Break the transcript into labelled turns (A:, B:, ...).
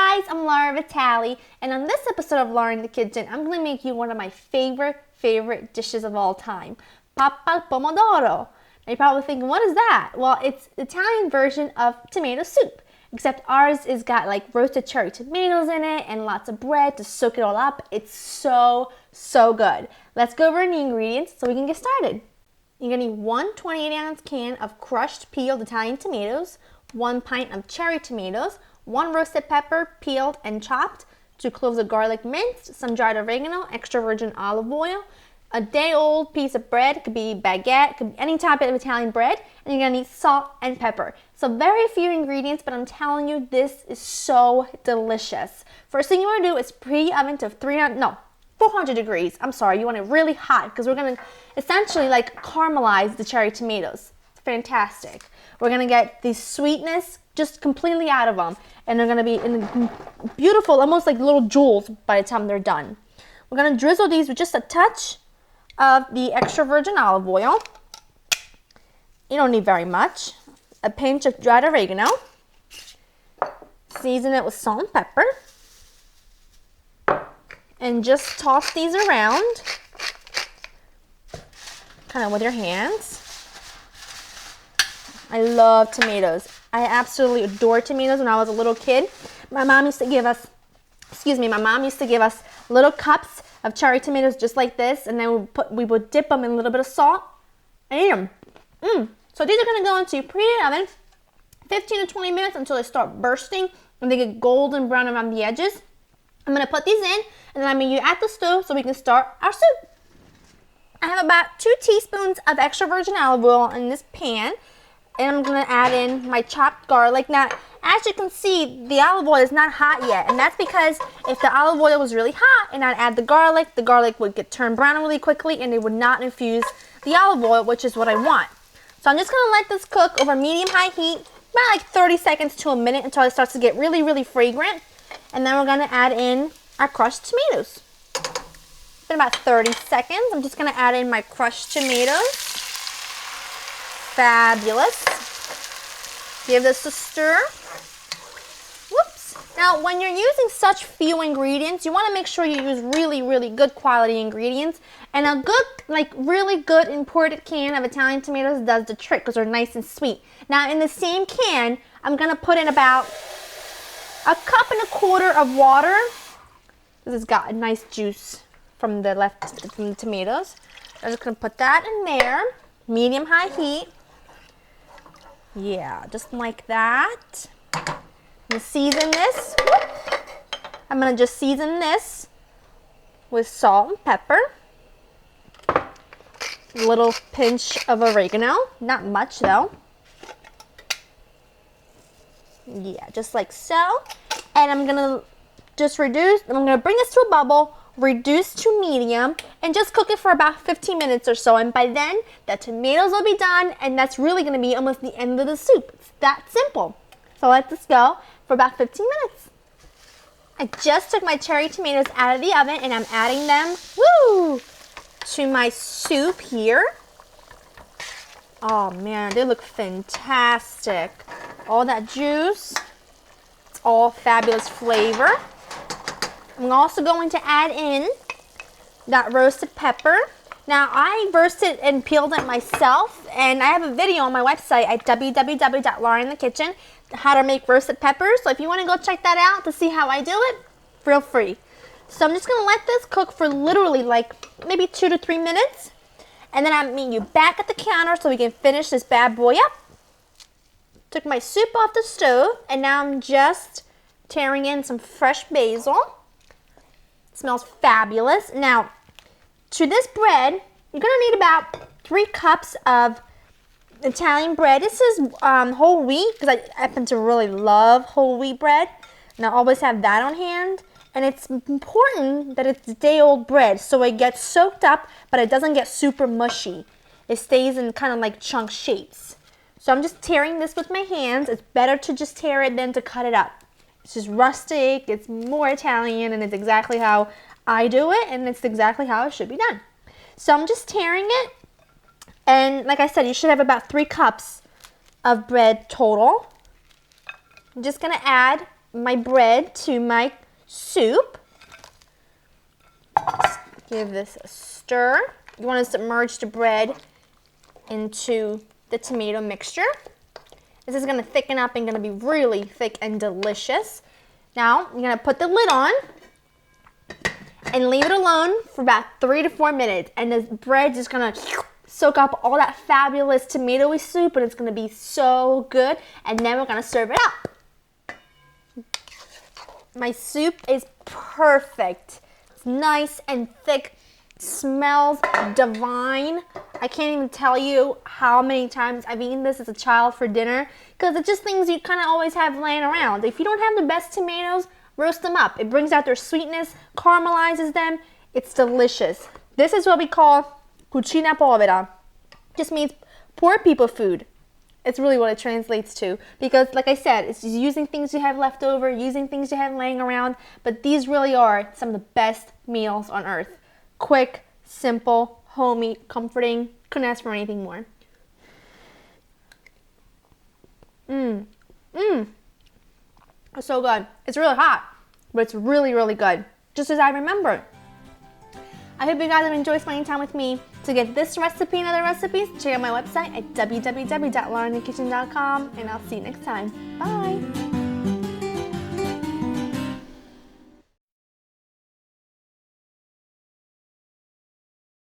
A: guys, I'm Laura Vitale, and on this episode of Laura in the Kitchen, I'm going to make you one of my favorite dishes of all time, Pappa Pomodoro. Now you're probably thinking, what is that? Well, it's the Italian version of tomato soup, except ours is got like roasted cherry tomatoes in it and lots of bread to soak it all up. It's so good. Let's go over the ingredients so we can get started. You're going to need one 28-ounce can of crushed peeled Italian tomatoes, 1 pint of cherry tomatoes, 1 roasted pepper peeled and chopped, 2 cloves of garlic minced, some dried oregano, extra virgin olive oil, a day-old piece of bread, could be baguette, could be any type of Italian bread, and you're going to need salt and pepper. So very few ingredients, but I'm telling you, this is so delicious. First thing you want to do is preheat oven to 400 degrees. I'm sorry, you want it really hot because we're going to essentially like caramelize the cherry tomatoes. It's fantastic. We're going to get the sweetness just completely out of them, and they're going to be in beautiful, almost like little jewels by the time they're done. We're going to drizzle these with just a touch of the extra virgin olive oil. You don't need very much. A pinch of dried oregano. Season it with salt and pepper. And just toss these around, kind of with your hands. I love tomatoes. I absolutely adore tomatoes. When I was a little kid, my mom used to give us little cups of cherry tomatoes just like this, and then we would dip them in a little bit of salt and eat them. So these are going to go into preheated oven 15 to 20 minutes until they start bursting and they get golden brown around the edges. I'm going to put these in, and then I'm going to at the stove so we can start our soup. I have about 2 teaspoons of extra virgin olive oil in this pan, and I'm going to add in my chopped garlic. Now, as you can see, the olive oil is not hot yet, and that's because if the olive oil was really hot and I'd add the garlic would get turned brown really quickly, and it would not infuse the olive oil, which is what I want. So I'm just going to let this cook over medium-high heat, about like 30 seconds to a minute until it starts to get really fragrant. And then we're going to add in our crushed tomatoes. In about 30 seconds, I'm just going to add in my crushed tomatoes. Fabulous. Give this a stir. Whoops. Now, when you're using such few ingredients, you want to make sure you use really good quality ingredients. And a good, really good imported can of Italian tomatoes does the trick because they're nice and sweet. Now, in the same can, I'm going to put in about 1.25 cups of water. This has got a nice juice from the tomatoes. I'm just going to put that in there, medium-high heat. Yeah, just like that. I'm going to season this. I'm going to just season this with salt and pepper. A little pinch of oregano, not much though. Yeah, just like so. And I'm gonna bring this to a bubble, reduce to medium, and just cook it for about 15 minutes or so. And by then, the tomatoes will be done, and that's really gonna be almost the end of the soup. It's that simple. So let this go for about 15 minutes. I just took my cherry tomatoes out of the oven, and I'm adding them, to my soup here. Oh man, they look fantastic. All that juice, it's all fabulous flavor. I'm also going to add in that roasted pepper. Now I roasted and peeled it myself, and I have a video on my website at www.laurinthekitchen how to make roasted peppers. So if you want to go check that out to see how I do it, feel free. So I'm just going to let this cook for literally maybe 2 to 3 minutes. And then I'll meet you back at the counter so we can finish this bad boy up. Took my soup off the stove, and now I'm just tearing in some fresh basil. It smells fabulous. Now, to this bread, you're going to need about 3 cups of Italian bread. This is whole wheat because I happen to really love whole wheat bread. And I always have that on hand. And it's important that it's day-old bread so it gets soaked up, but it doesn't get super mushy. It stays in kind of like chunk shapes. So I'm just tearing this with my hands. It's better to just tear it than to cut it up. It's just rustic, it's more Italian, and it's exactly how I do it, and it's exactly how it should be done. So I'm just tearing it, and like I said, you should have about 3 cups of bread total. I'm just going to add my bread to my soup. Just give this a stir. You want to submerge the bread into the tomato mixture. This is going to thicken up and going to be really thick and delicious. Now, you're going to put the lid on and leave it alone for about 3 to 4 minutes. And the bread's just going to soak up all that fabulous tomatoey soup, and it's going to be so good. And then we're going to serve it up. My soup is perfect. It's nice and thick. Smells divine. I can't even tell you how many times I've eaten this as a child for dinner, because it's just things you kind of always have laying around. If you don't have the best tomatoes, roast them up. It brings out their sweetness, caramelizes them. It's delicious. This is what we call cucina povera. Just means poor people food. It's really what it translates to, because like I said, it's just using things you have left over, using things you have laying around, but these really are some of the best meals on earth. Quick, simple, homey, comforting. Couldn't ask for anything more. It's so good. It's really hot, but it's really, really good. Just as I remember. I hope you guys have enjoyed spending time with me. To get this recipe and other recipes, check out my website at www.laureninthekitchen.com, and I'll see you next time. Bye!